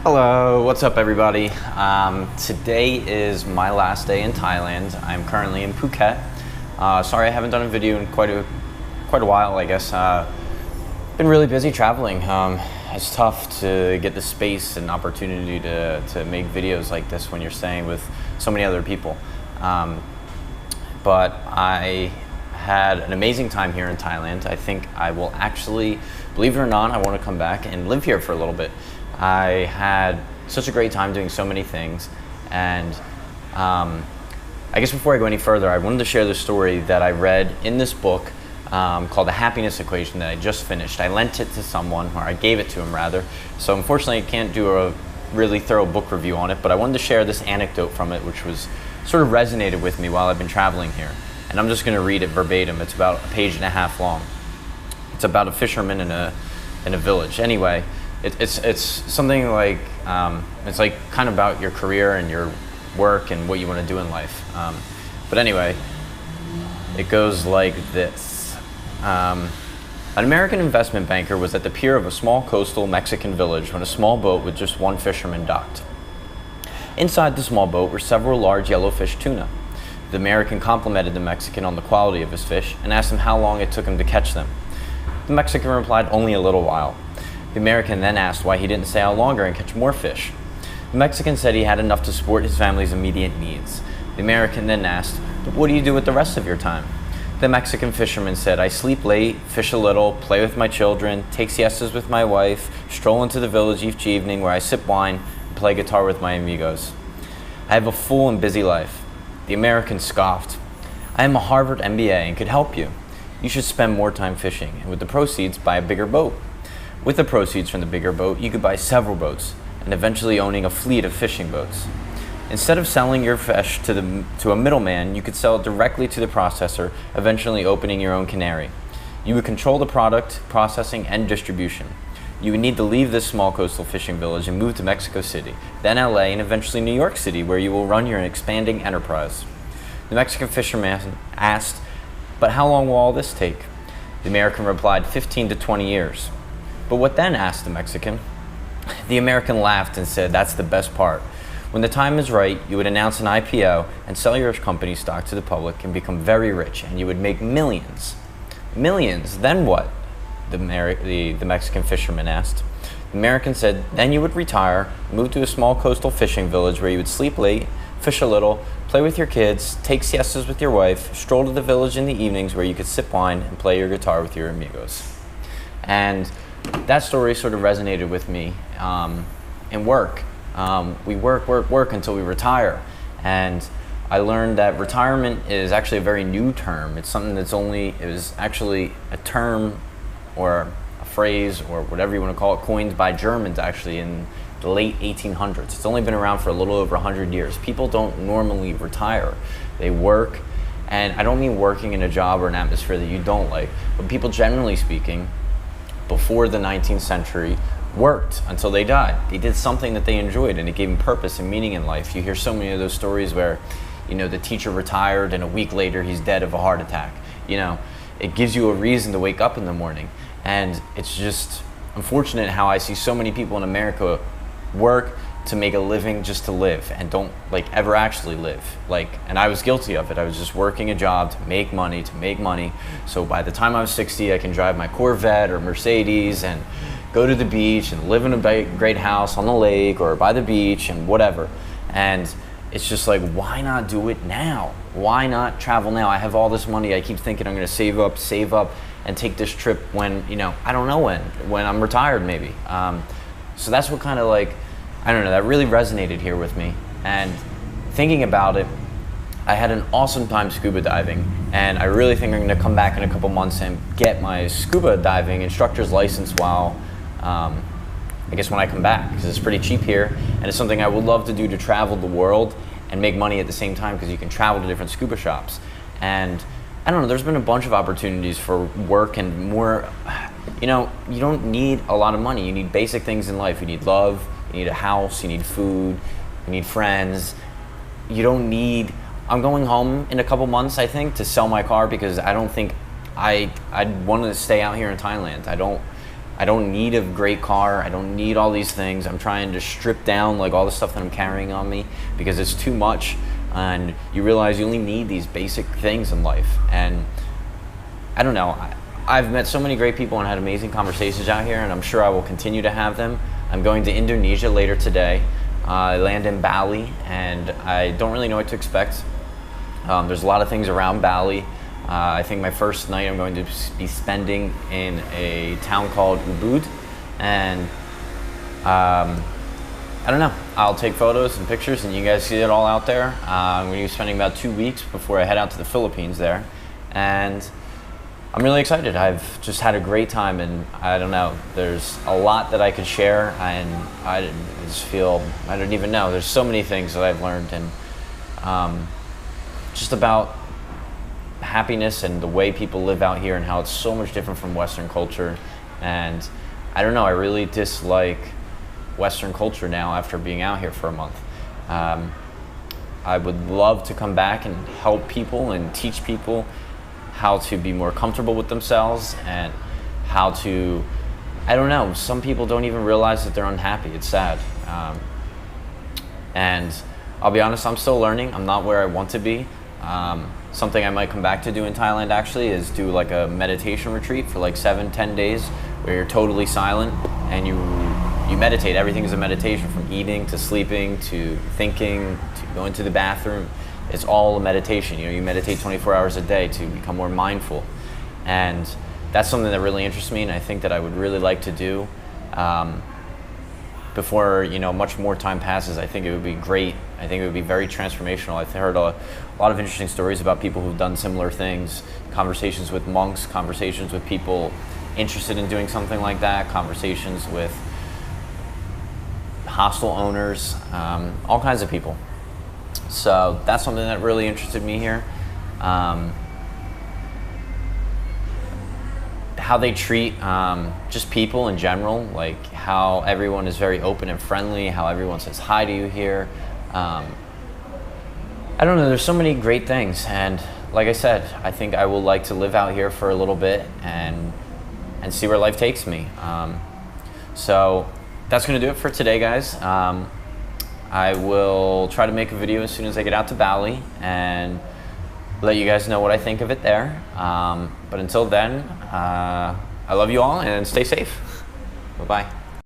Hello, what's up everybody? Today is my last day in Thailand. I'm currently in Phuket. Sorry I haven't done a video in quite a while, I guess. Been really busy traveling. It's tough to get the space and opportunity to make videos like this when you're staying with so many other people. But I had an amazing time here in Thailand. I think I will actually, believe it or not, I want to come back and live here for a little bit. I had such a great time doing so many things, and I guess before I go any further, I wanted to share the story that I read in this book called The Happiness Equation that I just finished. I lent it to someone, or I gave it to him rather, so unfortunately I can't do a really thorough book review on it, but I wanted to share this anecdote from it which was sort of resonated with me while I've been traveling here. And I'm just going to read it verbatim. It's about a page and a half long. It's about a fisherman in a village. Anyway, it's something like, it's like kind of about your career and your work and what you want to do in life. But anyway, it goes like this. An American investment banker was at the pier of a small coastal Mexican village when a small boat with just one fisherman docked. Inside the small boat were several large yellowfish tuna. The American complimented the Mexican on the quality of his fish and asked him how long it took him to catch them. The Mexican replied, only a little while. The American then asked why he didn't sail longer and catch more fish. The Mexican said he had enough to support his family's immediate needs. The American then asked, but what do you do with the rest of your time? The Mexican fisherman said, I sleep late, fish a little, play with my children, take siestas with my wife, stroll into the village each evening where I sip wine and play guitar with my amigos. I have a full and busy life. The American scoffed. I am a Harvard MBA and could help you. You should spend more time fishing, and with the proceeds, buy a bigger boat. With the proceeds from the bigger boat, you could buy several boats, and eventually owning a fleet of fishing boats. Instead of selling your fish to a middleman, you could sell it directly to the processor, eventually opening your own cannery. You would control the product, processing, and distribution. You would need to leave this small coastal fishing village and move to Mexico City, then LA, and eventually New York City, where you will run your expanding enterprise. The Mexican fisherman asked, but how long will all this take? The American replied, 15 to 20 years. But what then? Asked the Mexican. The American laughed and said, that's the best part. When the time is right, you would announce an IPO and sell your company stock to the public and become very rich, and you would make millions. Millions, then what? The Mexican fisherman asked. The American said, then you would retire, move to a small coastal fishing village where you would sleep late, fish a little, play with your kids, take siestas with your wife, stroll to the village in the evenings where you could sip wine and play your guitar with your amigos. And that story sort of resonated with me in work. We work until we retire. And I learned that retirement is actually a very new term. It's something that's it was actually a term or a phrase or whatever you want to call it, coined by Germans actually in the late 1800s. It's only been around for a little over 100 years. People don't normally retire. They work, and I don't mean working in a job or an atmosphere that you don't like, but people generally speaking, before the 19th century, worked until they died. They did something that they enjoyed and it gave them purpose and meaning in life. You hear so many of those stories where, the teacher retired and a week later he's dead of a heart attack. It gives you a reason to wake up in the morning. And it's just unfortunate how I see so many people in America work to make a living just to live and don't ever actually live. And I was guilty of it. I was just working a job to make money. So by the time I was 60, I can drive my Corvette or Mercedes and go to the beach and live in a great house on the lake or by the beach and whatever. And it's just why not do it now? Why not travel now? I have all this money. I keep thinking I'm going to save up and take this trip when, I don't know when I'm retired maybe. So that's what kind of I don't know, that really resonated here with me. And thinking about it, I had an awesome time scuba diving, and I really think I'm going to come back in a couple months and get my scuba diving instructor's license while, I guess when I come back, because it's pretty cheap here, and it's something I would love to do to travel the world and make money at the same time, because you can travel to different scuba shops. And I don't know, there's been a bunch of opportunities for work and more, you don't need a lot of money. You need basic things in life. You need love, you need a house, you need food, you need friends. You don't need, I'm going home in a couple months, I think, to sell my car because I don't think I'd want to stay out here in Thailand. I don't need a great car. I don't need all these things. I'm trying to strip down like all the stuff that I'm carrying on me because it's too much. And you realize you only need these basic things in life. And I don't know. I've met so many great people and had amazing conversations out here, and I'm sure I will continue to have them. I'm going to Indonesia later today. I land in Bali, and I don't really know what to expect. There's a lot of things around Bali. I think my first night I'm going to be spending in a town called Ubud, and I don't know. I'll take photos and pictures, and you guys see it all out there. I'm going to be spending about 2 weeks before I head out to the Philippines there, and I'm really excited. I've just had a great time, and I don't know. There's a lot that I could share, and I just feel I don't even know. There's so many things that I've learned, and just about happiness and the way people live out here and how it's so much different from Western culture. And I don't know, I really dislike Western culture now after being out here for a month. I would love to come back and help people and teach people how to be more comfortable with themselves and how to, I don't know, some people don't even realize that they're unhappy. It's sad. And I'll be honest, I'm still learning. I'm not where I want to be. Something I might come back to do in Thailand actually is do like a meditation retreat for like 7-10 days where you're totally silent and you meditate. Everything is a meditation, from eating to sleeping to thinking to going to the bathroom. It's all a meditation. You meditate 24 hours a day to become more mindful. And that's something that really interests me, and I think that I would really like to do before much more time passes. I think it would be great. I think it would be very transformational. I've heard a lot of interesting stories about people who've done similar things, conversations with monks, conversations with people interested in doing something like that, conversations with hostel owners, all kinds of people. So that's something that really interested me here. How they treat just people in general, like how everyone is very open and friendly, how everyone says hi to you here. I don't know, there's so many great things, and like I said, I think I will like to live out here for a little bit and see where life takes me. So that's going to do it for today, guys. I will try to make a video as soon as I get out to Bali and let you guys know what I think of it there. But until then, I love you all and stay safe. Bye-bye.